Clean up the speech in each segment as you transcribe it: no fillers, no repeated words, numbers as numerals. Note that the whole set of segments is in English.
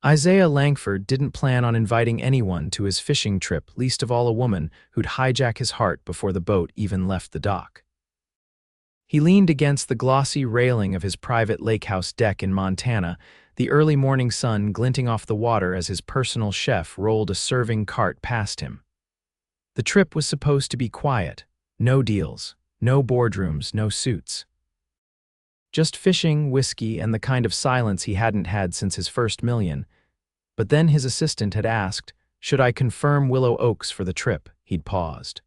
Isaiah Langford didn't plan on inviting anyone to his fishing trip, least of all a woman who'd hijack his heart before the boat even left the dock. He leaned against the glossy railing of his private lakehouse deck in Montana, the early morning sun glinting off the water as his personal chef rolled a serving cart past him. The trip was supposed to be quiet. No deals, no boardrooms, no suits. Just fishing, whiskey, and the kind of silence he hadn't had since his first million. But then his assistant had asked, "Should I confirm Willow Oakes for the trip?" He'd paused.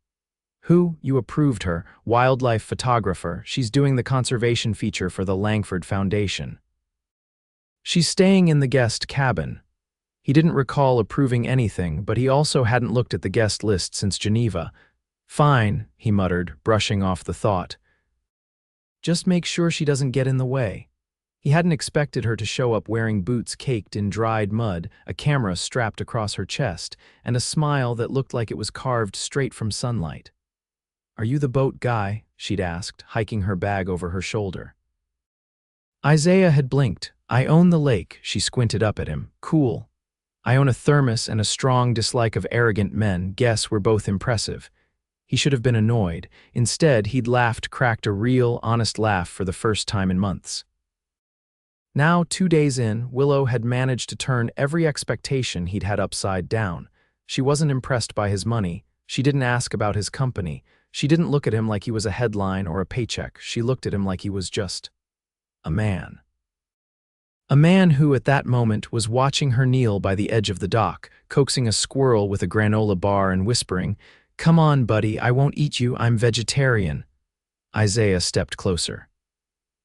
"Who? You approved her, wildlife photographer. She's doing the conservation feature for the Langford Foundation. She's staying in the guest cabin." He didn't recall approving anything, but he also hadn't looked at the guest list since Geneva. "Fine," he muttered, brushing off the thought. "Just make sure she doesn't get in the way." He hadn't expected her to show up wearing boots caked in dried mud, a camera strapped across her chest, and a smile that looked like it was carved straight from sunlight. "Are you the boat guy?" she'd asked, hiking her bag over her shoulder. Isaiah had blinked. "I own the lake," she squinted up at him. "Cool. I own a thermos and a strong dislike of arrogant men. Guess we're both impressive." He should have been annoyed. Instead, he'd laughed, cracked a real, honest laugh for the first time in months. Now, 2 days in, Willow had managed to turn every expectation he'd had upside down. She wasn't impressed by his money. She didn't ask about his company. She didn't look at him like he was a headline or a paycheck. She looked at him like he was just a man. A man who, at that moment, was watching her kneel by the edge of the dock, coaxing a squirrel with a granola bar and whispering, "Come on, buddy, I won't eat you, I'm vegetarian." Isaiah stepped closer.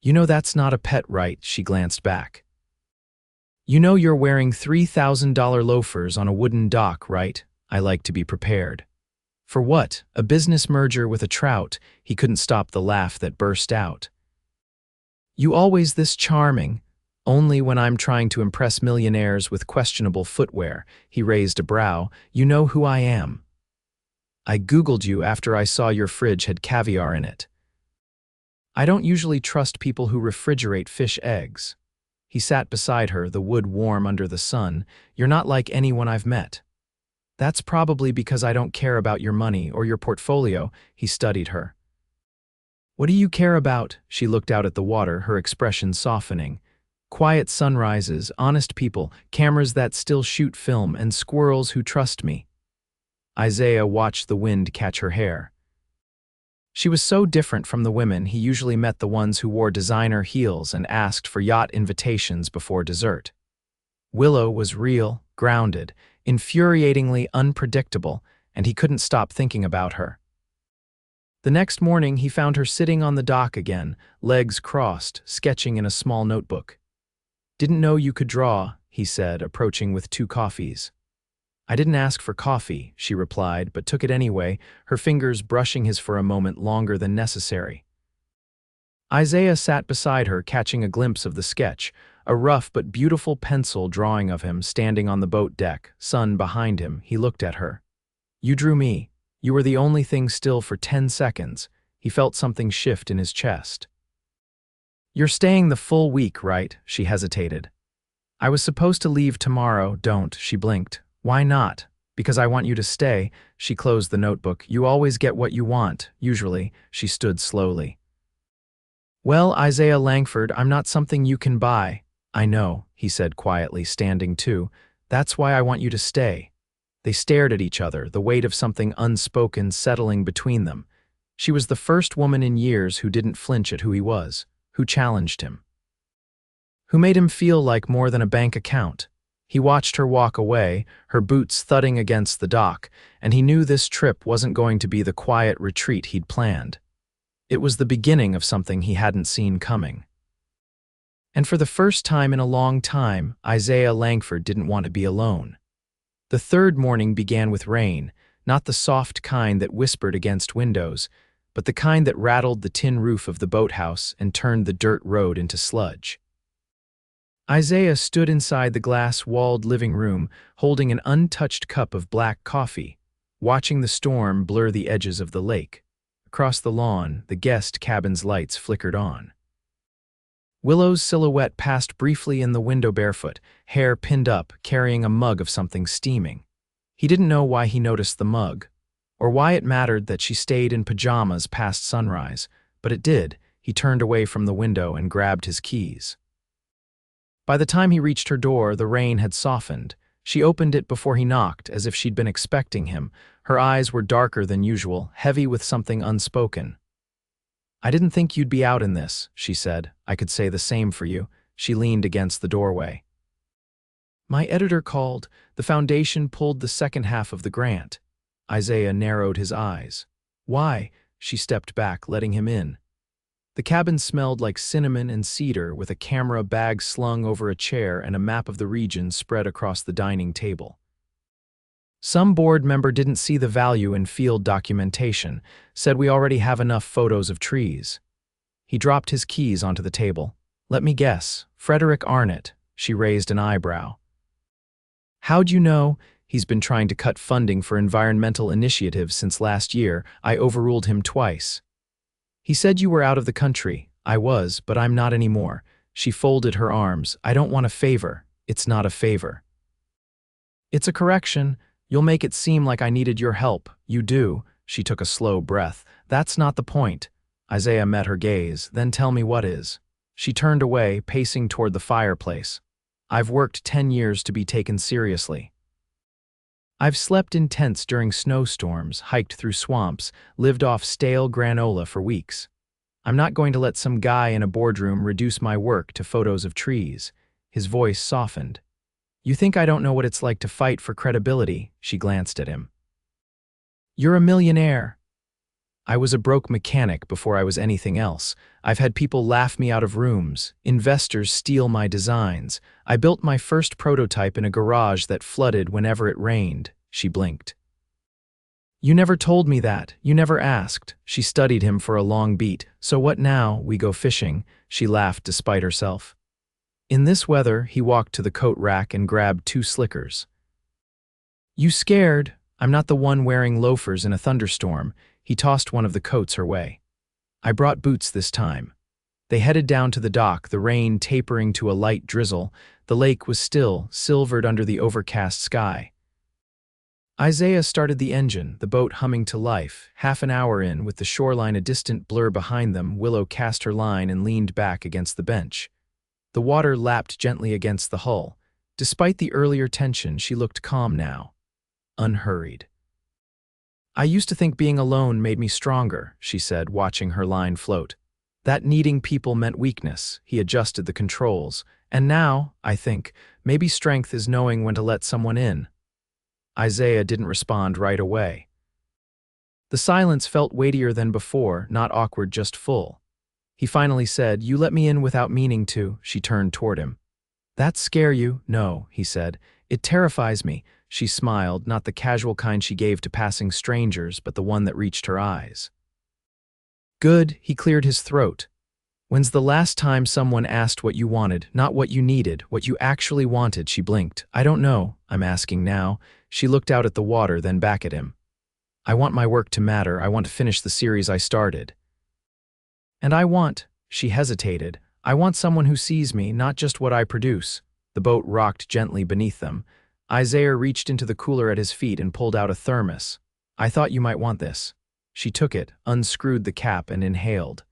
"You know that's not a pet, right?" She glanced back. "You know you're wearing $3,000 loafers on a wooden dock, right? I like to be prepared." "For what? A business merger with a trout?" He couldn't stop the laugh that burst out. "You always this charming." "Only when I'm trying to impress millionaires with questionable footwear." He raised a brow. "You know who I am. I Googled you after I saw your fridge had caviar in it. I don't usually trust people who refrigerate fish eggs." He sat beside her, the wood warm under the sun. "You're not like anyone I've met." "That's probably because I don't care about your money or your portfolio." He studied her. "What do you care about?" She looked out at the water, her expression softening. "Quiet sunrises, honest people, cameras that still shoot film, and squirrels who trust me." Isaiah watched the wind catch her hair. She was so different from the women he usually met, the ones who wore designer heels and asked for yacht invitations before dessert. Willow was real, grounded, infuriatingly unpredictable, and he couldn't stop thinking about her. The next morning he found her sitting on the dock again, legs crossed, sketching in a small notebook. "Didn't know you could draw," he said, approaching with 2 coffees. "I didn't ask for coffee," she replied, but took it anyway, her fingers brushing his for a moment longer than necessary. Isaiah sat beside her, catching a glimpse of the sketch, a rough but beautiful pencil drawing of him standing on the boat deck, sun behind him. He looked at her. "You drew me. You were the only thing still for 10 seconds. He felt something shift in his chest. "You're staying the full week, right?" She hesitated. "I was supposed to leave tomorrow." "Don't," she blinked. "Why not?" "Because I want you to stay." She closed the notebook. "You always get what you want, usually." She stood slowly. "Well, Isaiah Langford, I'm not something you can buy." "I know," he said quietly, standing too. "That's why I want you to stay." They stared at each other, the weight of something unspoken settling between them. She was the first woman in years who didn't flinch at who he was, who challenged him, who made him feel like more than a bank account. He watched her walk away, her boots thudding against the dock, and he knew this trip wasn't going to be the quiet retreat he'd planned. It was the beginning of something he hadn't seen coming. And for the first time in a long time, Isaiah Langford didn't want to be alone. The third morning began with rain, not the soft kind that whispered against windows, but the kind that rattled the tin roof of the boathouse and turned the dirt road into sludge. Isaiah stood inside the glass-walled living room, holding an untouched cup of black coffee, watching the storm blur the edges of the lake. Across the lawn, the guest cabin's lights flickered on. Willow's silhouette passed briefly in the window barefoot, hair pinned up, carrying a mug of something steaming. He didn't know why he noticed the mug, or why it mattered that she stayed in pajamas past sunrise, but it did. He turned away from the window and grabbed his keys. By the time he reached her door, the rain had softened. She opened it before he knocked, as if she'd been expecting him. Her eyes were darker than usual, heavy with something unspoken. "I didn't think you'd be out in this," she said. "I could say the same for you." She leaned against the doorway. "My editor called. The foundation pulled the second half of the grant." Isaiah narrowed his eyes. "Why?" She stepped back, letting him in. The cabin smelled like cinnamon and cedar, with a camera bag slung over a chair and a map of the region spread across the dining table. Some board member didn't see the value in field documentation, said we already have enough photos of trees. He dropped his keys onto the table. "Let me guess, Frederick Arnott." She raised an eyebrow. "How'd you know?" "He's been trying to cut funding for environmental initiatives since last year. I overruled him twice." "He said you were out of the country." "I was, but I'm not anymore." She folded her arms. "I don't want a favor." "It's not a favor. It's a correction. You'll make it seem like I needed your help." "You do." She took a slow breath. "That's not the point." Isaiah met her gaze. "Then tell me what is." She turned away, pacing toward the fireplace. "I've worked 10 years to be taken seriously. I've slept in tents during snowstorms, hiked through swamps, lived off stale granola for weeks. I'm not going to let some guy in a boardroom reduce my work to photos of trees." His voice softened. "You think I don't know what it's like to fight for credibility?" She glanced at him. "You're a millionaire." "I was a broke mechanic before I was anything else. I've had people laugh me out of rooms, investors steal my designs. I built my first prototype in a garage that flooded whenever it rained." She blinked. "You never told me that. You never asked." She studied him for a long beat. "So what now? We go fishing?" She laughed despite herself. In this weather, he walked to the coat rack and grabbed 2 slickers. "You scared?" "I'm not the one wearing loafers in a thunderstorm." He tossed one of the coats her way. "I brought boots this time." They headed down to the dock, the rain tapering to a light drizzle. The lake was still, silvered under the overcast sky. Isaiah started the engine, the boat humming to life. Half an hour in, with the shoreline a distant blur behind them, Willow cast her line and leaned back against the bench. The water lapped gently against the hull. Despite the earlier tension, she looked calm now, unhurried. "I used to think being alone made me stronger," she said, watching her line float. "That needing people meant weakness." He adjusted the controls. "And now, I think, maybe strength is knowing when to let someone in." Isaiah didn't respond right away. The silence felt weightier than before, not awkward, just full. He finally said, "You let me in without meaning to." She turned toward him. "That scare you?" "No," he said. "It terrifies me." She smiled, not the casual kind she gave to passing strangers, but the one that reached her eyes. "Good," he cleared his throat. "When's the last time someone asked what you wanted, not what you needed, what you actually wanted?" She blinked. "I don't know. I'm asking now." She looked out at the water, then back at him. "I want my work to matter. I want to finish the series I started. And I want," she hesitated, "I want someone who sees me, not just what I produce." The boat rocked gently beneath them. Isaiah reached into the cooler at his feet and pulled out a thermos. "I thought you might want this." She took it, unscrewed the cap, and inhaled.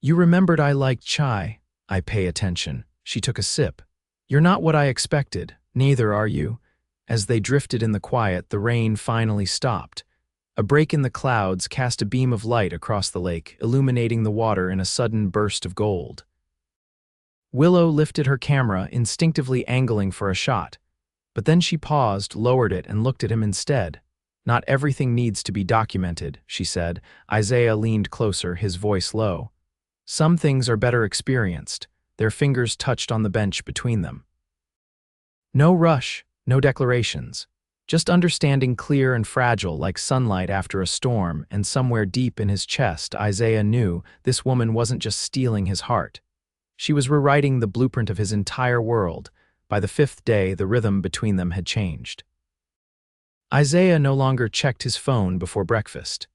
"You remembered I liked chai." "I pay attention." She took a sip. "You're not what I expected. Neither are you." As they drifted in the quiet, the rain finally stopped. A break in the clouds cast a beam of light across the lake, illuminating the water in a sudden burst of gold. Willow lifted her camera, instinctively angling for a shot. But then she paused, lowered it, and looked at him instead. "Not everything needs to be documented," she said. Isaiah leaned closer, his voice low. "Some things are better experienced." Their fingers touched on the bench between them. No rush, no declarations. Just understanding, clear and fragile like sunlight after a storm, and somewhere deep in his chest, Isaiah knew this woman wasn't just stealing his heart. She was rewriting the blueprint of his entire world. By the 5th day, the rhythm between them had changed. Isaiah no longer checked his phone before breakfast.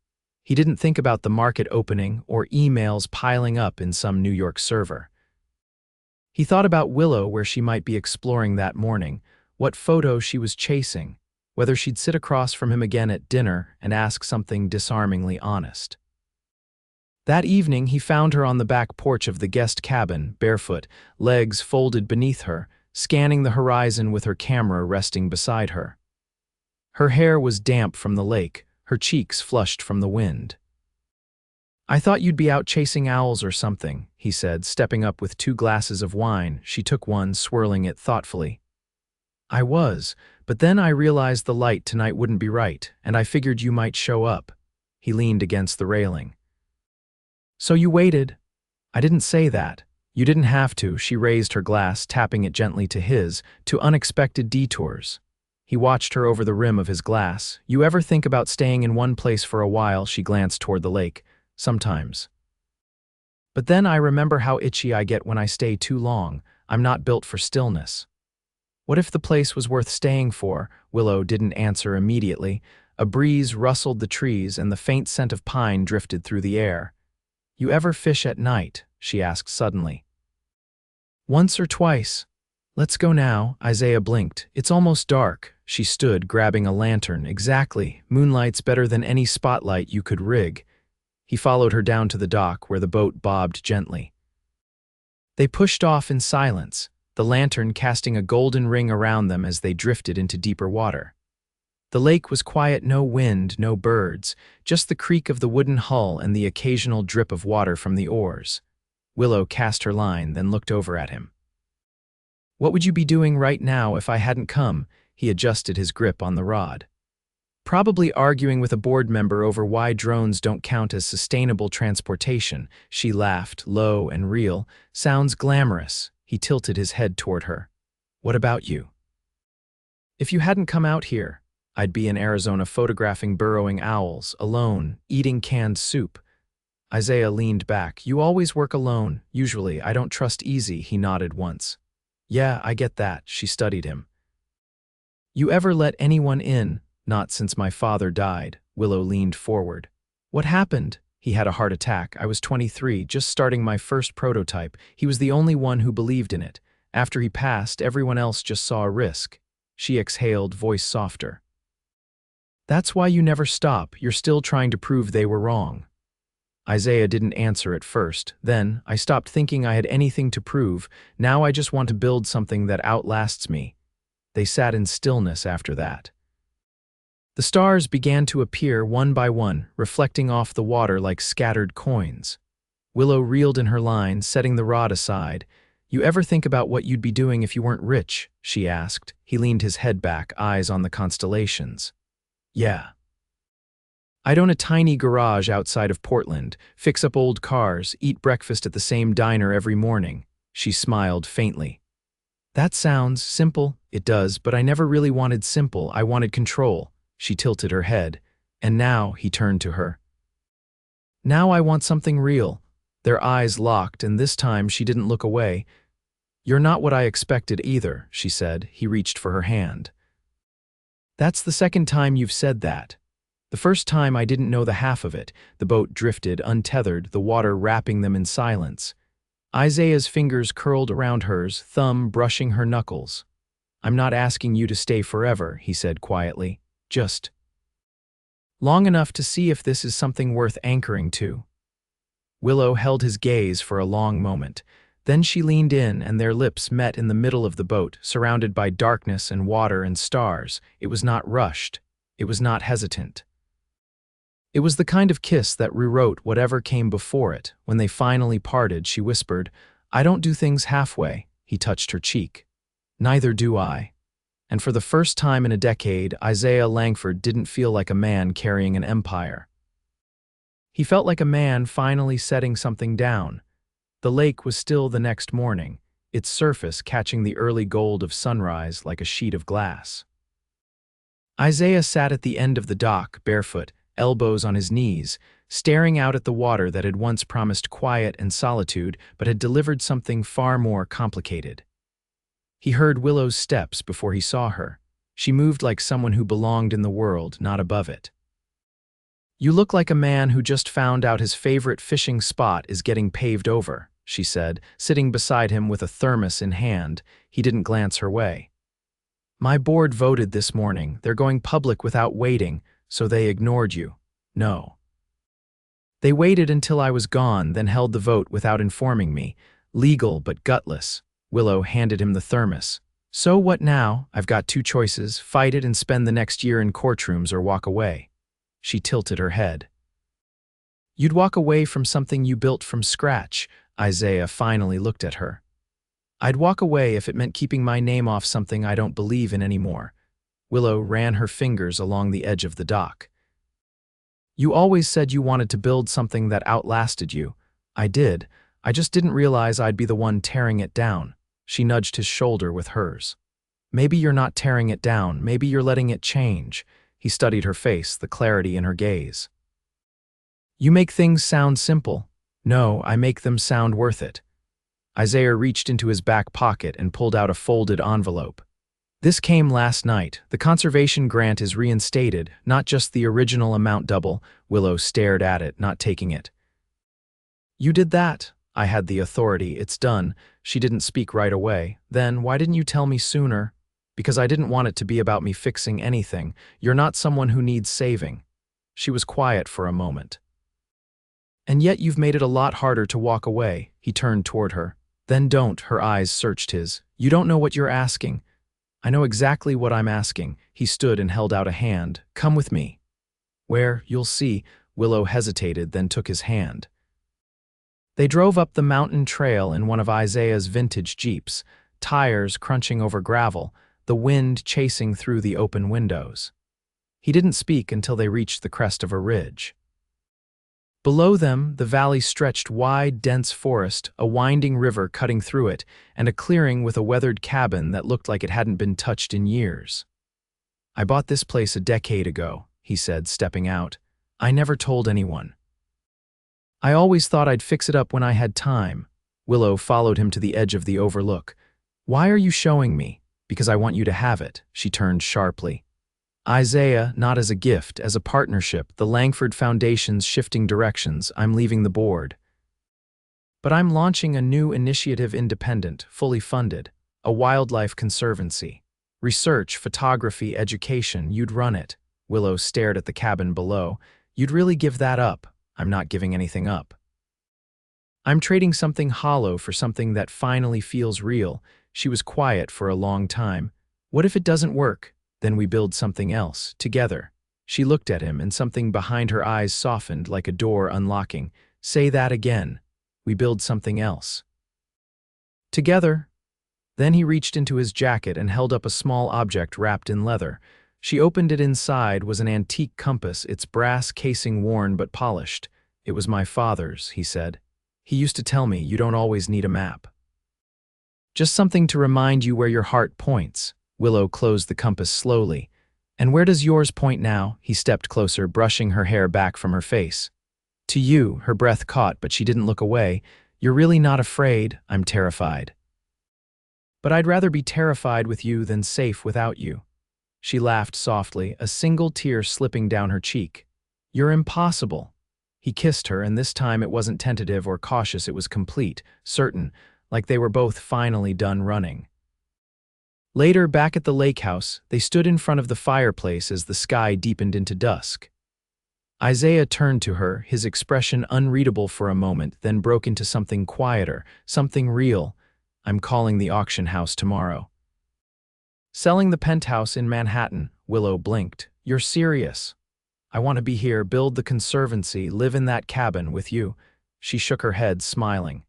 He didn't think about the market opening or emails piling up in some New York server. He thought about Willow, where she might be exploring that morning, what photo she was chasing, whether she'd sit across from him again at dinner and ask something disarmingly honest. That evening, he found her on the back porch of the guest cabin, barefoot, legs folded beneath her, scanning the horizon with her camera resting beside her. Her hair was damp from the lake, her cheeks flushed from the wind. "I thought you'd be out chasing owls or something," he said, stepping up with 2 glasses of wine. She took one, swirling it thoughtfully. "I was, but then I realized the light tonight wouldn't be right, and I figured you might show up." He leaned against the railing. "So you waited?" "I didn't say that. You didn't have to." She raised her glass, tapping it gently to his, "to unexpected detours." He watched her over the rim of his glass. "You ever think about staying in one place for a while?" She glanced toward the lake. "Sometimes. But then I remember how itchy I get when I stay too long. I'm not built for stillness." "What if the place was worth staying for?" Willow didn't answer immediately. A breeze rustled the trees and the faint scent of pine drifted through the air. "You ever fish at night?" she asked suddenly. "Once or twice." "Let's go now." Isaiah blinked. "It's almost dark." She stood, grabbing a lantern. "Exactly. Moonlight's better than any spotlight you could rig." He followed her down to the dock, where the boat bobbed gently. They pushed off in silence, the lantern casting a golden ring around them as they drifted into deeper water. The lake was quiet, no wind, no birds, just the creak of the wooden hull and the occasional drip of water from the oars. Willow cast her line, then looked over at him. "What would you be doing right now if I hadn't come?" He adjusted his grip on the rod. "Probably arguing with a board member over why drones don't count as sustainable transportation." She laughed, low and real. "Sounds glamorous." He tilted his head toward her. "What about you?" "If you hadn't come out here, I'd be in Arizona photographing burrowing owls, alone, eating canned soup." Isaiah leaned back. "You always work alone. Usually, I don't trust easy." He nodded once. "Yeah, I get that." She studied him. "You ever let anyone in?" "Not since my father died." Willow leaned forward. "What happened?" "He had a heart attack. I was 23, just starting my first prototype. He was the only one who believed in it. After he passed, everyone else just saw a risk." She exhaled, voice softer. "That's why you never stop. You're still trying to prove they were wrong." Isaiah didn't answer at first. "Then, I stopped thinking I had anything to prove. Now I just want to build something that outlasts me." They sat in stillness after that. The stars began to appear one by one, reflecting off the water like scattered coins. Willow reeled in her line, setting the rod aside. "You ever think about what you'd be doing if you weren't rich?" she asked. He leaned his head back, eyes on the constellations. "Yeah. I'd own a tiny garage outside of Portland, fix up old cars, eat breakfast at the same diner every morning." She smiled faintly. "That sounds simple." "It does, but I never really wanted simple. I wanted control." She tilted her head. "And now," he turned to her. "Now I want something real." Their eyes locked, and this time she didn't look away. "You're not what I expected either," she said. He reached for her hand. "That's the second time you've said that. The first time I didn't know the half of it." The boat drifted, untethered, the water wrapping them in silence. Isaiah's fingers curled around hers, thumb brushing her knuckles. "I'm not asking you to stay forever," he said quietly. "Just long enough to see if this is something worth anchoring to." Willow held his gaze for a long moment. Then she leaned in, and their lips met in the middle of the boat, surrounded by darkness and water and stars. It was not rushed. It was not hesitant. It was the kind of kiss that rewrote whatever came before it. When they finally parted, she whispered, "I don't do things halfway." He touched her cheek. "Neither do I." And for the first time in a decade, Isaiah Langford didn't feel like a man carrying an empire. He felt like a man finally setting something down. The lake was still the next morning, its surface catching the early gold of sunrise like a sheet of glass. Isaiah sat at the end of the dock, barefoot, elbows on his knees, staring out at the water that had once promised quiet and solitude but had delivered something far more complicated. He heard Willow's steps before he saw her. She moved like someone who belonged in the world, not above it. "You look like a man who just found out his favorite fishing spot is getting paved over." she said, sitting beside him with a thermos in hand. He didn't glance her way. My board voted this morning. They're going public without waiting, so they ignored you. No. They waited until I was gone, then held the vote without informing me. Legal but gutless. Willow handed him the thermos. So what now? I've got two choices: fight it and spend the next year in courtrooms, or walk away. She tilted her head. You'd walk away from something you built from scratch. Isaiah finally looked at her. I'd walk away if it meant keeping my name off something I don't believe in anymore. Willow ran her fingers along the edge of the dock. You always said you wanted to build something that outlasted you. I did. I just didn't realize I'd be the one tearing it down. She nudged his shoulder with hers. Maybe you're not tearing it down. Maybe you're letting it change. He studied her face, the clarity in her gaze. You make things sound simple. No, I make them sound worth it. Isaiah reached into his back pocket and pulled out a folded envelope. This came last night. The conservation grant is reinstated, not just the original amount double. Willow stared at it, not taking it. You did that. I had the authority. It's done. She didn't speak right away. Then, why didn't you tell me sooner? Because I didn't want it to be about me fixing anything. You're not someone who needs saving. She was quiet for a moment. And yet you've made it a lot harder to walk away. He turned toward her. Then don't. Her eyes searched his. You don't know what you're asking. I know exactly what I'm asking. He stood and held out a hand. Come with me. Where? You'll see. Willow hesitated, then took his hand. They drove up the mountain trail in one of Isaiah's vintage Jeeps, tires crunching over gravel, the wind chasing through the open windows. He didn't speak until they reached the crest of a ridge. Below them, the valley stretched wide, dense forest, a winding river cutting through it, and a clearing with a weathered cabin that looked like it hadn't been touched in years. I bought this place a decade ago, he said, stepping out. I never told anyone. I always thought I'd fix it up when I had time. Willow followed him to the edge of the overlook. Why are you showing me? Because I want you to have it, she turned sharply. Isaiah, not as a gift, as a partnership, the Langford Foundation's shifting directions. I'm leaving the board. But I'm launching a new initiative, independent, fully funded, a wildlife conservancy. Research, photography, education, you'd run it. Willow stared at the cabin below. You'd really give that up. I'm not giving anything up. I'm trading something hollow for something that finally feels real. She was quiet for a long time. What if it doesn't work? Then we build something else, together. She looked at him, and something behind her eyes softened like a door unlocking. Say that again. We build something else. Together. Then he reached into his jacket and held up a small object wrapped in leather. She opened it. Inside was an antique compass, its brass casing worn but polished. It was my father's, he said. He used to tell me, you don't always need a map. Just something to remind you where your heart points. Willow closed the compass slowly. And where does yours point now? He stepped closer, brushing her hair back from her face. To you. Her breath caught, but she didn't look away. You're really not afraid. I'm terrified. But I'd rather be terrified with you than safe without you. She laughed softly, a single tear slipping down her cheek. You're impossible. He kissed her, and this time it wasn't tentative or cautious, it was complete, certain, like they were both finally done running. Later, back at the lake house, they stood in front of the fireplace as the sky deepened into dusk. Isaiah turned to her, his expression unreadable for a moment, then broke into something quieter, something real. I'm calling the auction house tomorrow. Selling the penthouse in Manhattan. Willow blinked. You're serious? I want to be here, build the conservancy, live in that cabin with you. She shook her head, smiling.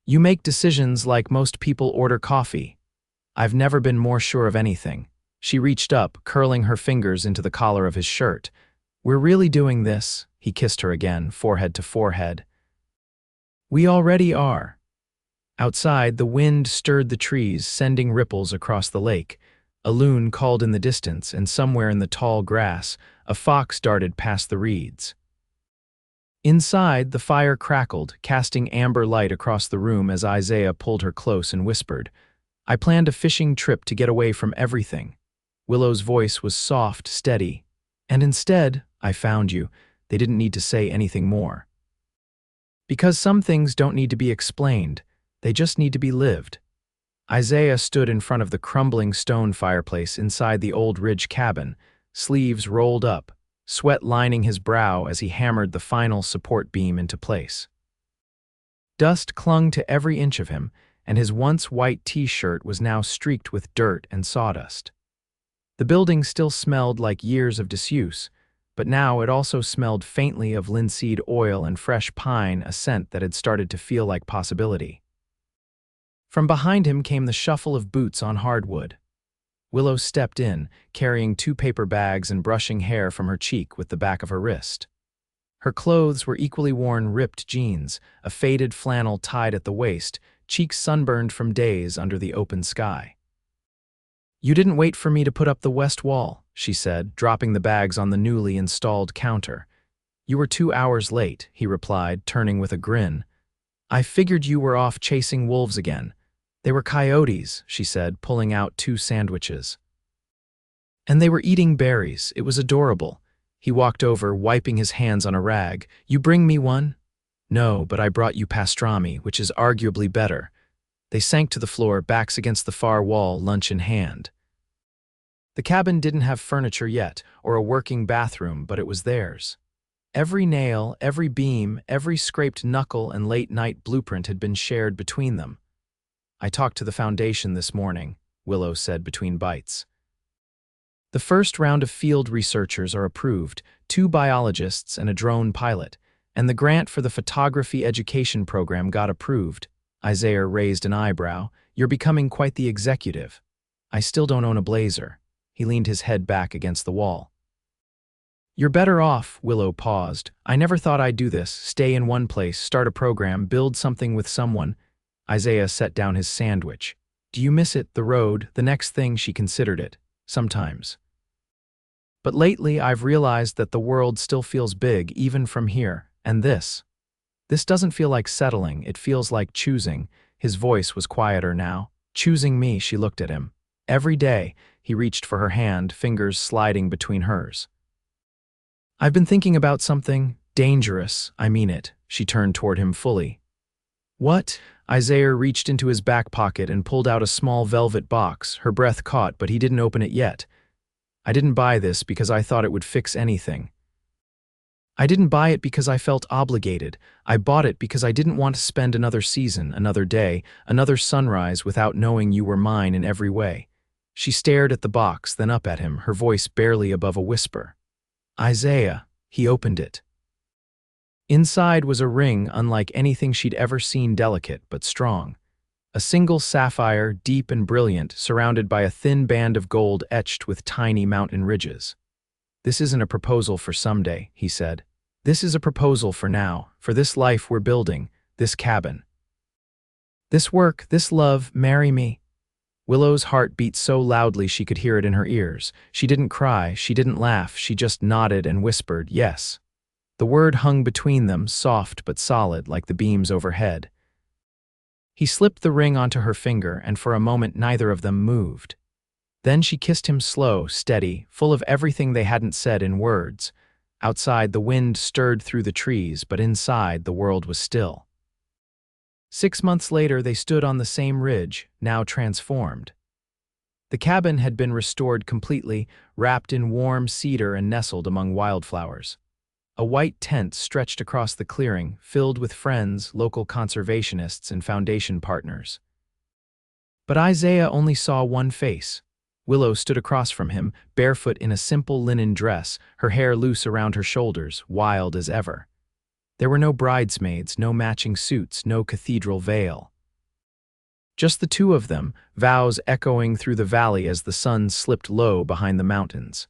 You make decisions like most people order coffee. I've never been more sure of anything. She reached up, curling her fingers into the collar of his shirt. We're really doing this? He kissed her again, forehead to forehead. We already are. Outside, the wind stirred the trees, sending ripples across the lake. A loon called in the distance, and somewhere in the tall grass, a fox darted past the reeds. Inside, the fire crackled, casting amber light across the room as Isaiah pulled her close and whispered, I planned a fishing trip to get away from everything. Willow's voice was soft, steady. And instead, I found you. They didn't need to say anything more. Because some things don't need to be explained, they just need to be lived. Isaiah stood in front of the crumbling stone fireplace inside the old ridge cabin, sleeves rolled up, sweat lining his brow as he hammered the final support beam into place. Dust clung to every inch of him, and his once white t-shirt was now streaked with dirt and sawdust. The building still smelled like years of disuse, but now it also smelled faintly of linseed oil and fresh pine, a scent that had started to feel like possibility. From behind him came the shuffle of boots on hardwood. Willow stepped in, carrying 2 paper bags and brushing hair from her cheek with the back of her wrist. Her clothes were equally worn ripped jeans, a faded flannel tied at the waist, cheeks sunburned from days under the open sky. "You didn't wait for me to put up the west wall," she said, dropping the bags on the newly installed counter. "You were 2 hours late," he replied, turning with a grin. "I figured you were off chasing wolves again." "They were coyotes," she said, pulling out 2 sandwiches. "And they were eating berries. It was adorable." He walked over, wiping his hands on a rag. "You bring me one?" "No, but I brought you pastrami, which is arguably better." They sank to the floor, backs against the far wall, lunch in hand. The cabin didn't have furniture yet, or a working bathroom, but it was theirs. Every nail, every beam, every scraped knuckle and late-night blueprint had been shared between them. "I talked to the foundation this morning," Willow said between bites. "The first round of field researchers are approved, 2 biologists and a drone pilot, and the grant for the photography education program got approved." Isaiah raised an eyebrow. "You're becoming quite the executive." "I still don't own a blazer." He leaned his head back against the wall. "You're better off," Willow paused. "I never thought I'd do this, stay in one place, start a program, build something with someone." Isaiah set down his sandwich. "Do you miss it, the road, the next thing?" She considered it. "Sometimes. But lately I've realized that the world still feels big, even from here, and this doesn't feel like settling, it feels like choosing." His voice was quieter now. "Choosing me," she looked at him. "Every day." He reached for her hand, fingers sliding between hers. "I've been thinking about something dangerous, I mean it." She turned toward him fully. "What?" Isaiah reached into his back pocket and pulled out a small velvet box. Her breath caught, but he didn't open it yet. "I didn't buy this because I thought it would fix anything. I didn't buy it because I felt obligated. I bought it because I didn't want to spend another season, another day, another sunrise without knowing you were mine in every way." She stared at the box, then up at him, her voice barely above a whisper. "Isaiah." He opened it. Inside was a ring unlike anything she'd ever seen, delicate but strong. A single sapphire, deep and brilliant, surrounded by a thin band of gold etched with tiny mountain ridges. "This isn't a proposal for someday," he said. "This is a proposal for now, for this life we're building, this cabin. This work, this love, marry me." Willow's heart beat so loudly she could hear it in her ears. She didn't cry, she didn't laugh, she just nodded and whispered, "Yes." The word hung between them, soft but solid, like the beams overhead. He slipped the ring onto her finger, and for a moment neither of them moved. Then she kissed him slow, steady, full of everything they hadn't said in words. Outside, the wind stirred through the trees, but inside, the world was still. 6 months later, they stood on the same ridge, now transformed. The cabin had been restored completely, wrapped in warm cedar and nestled among wildflowers. A white tent stretched across the clearing, filled with friends, local conservationists, and foundation partners. But Isaiah only saw one face. Willow stood across from him, barefoot in a simple linen dress, her hair loose around her shoulders, wild as ever. There were no bridesmaids, no matching suits, no cathedral veil. Just the 2 of them, vows echoing through the valley as the sun slipped low behind the mountains.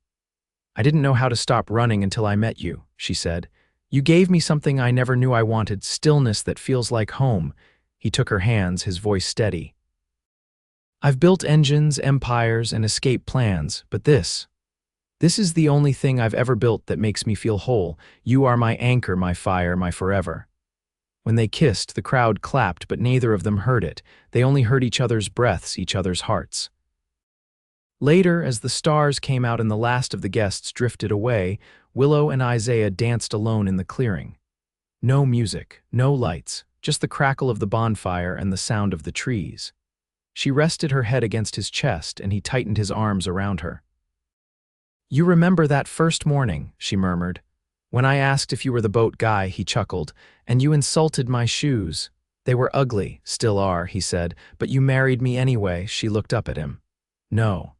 "I didn't know how to stop running until I met you," she said. "You gave me something I never knew I wanted, stillness that feels like home." He took her hands, his voice steady. "I've built engines, empires, and escape plans, but this is the only thing I've ever built that makes me feel whole. You are my anchor, my fire, my forever." When they kissed, the crowd clapped, but neither of them heard it. They only heard each other's breaths, each other's hearts. Later, as the stars came out and the last of the guests drifted away, Willow and Isaiah danced alone in the clearing. No music, no lights, just the crackle of the bonfire and the sound of the trees. She rested her head against his chest and he tightened his arms around her. "You remember that first morning," she murmured. "When I asked if you were the boat guy," he chuckled, "and you insulted my shoes. They were ugly, still are," he said, "but you married me anyway." She looked up at him. "No.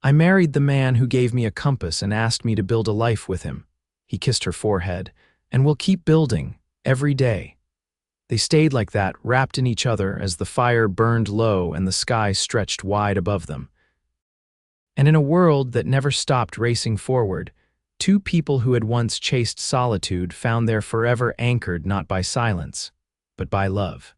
I married the man who gave me a compass and asked me to build a life with him." He kissed her forehead. "And we'll keep building, every day." They stayed like that, wrapped in each other as the fire burned low and the sky stretched wide above them. And in a world that never stopped racing forward, two people who had once chased solitude found their forever anchored not by silence, but by love.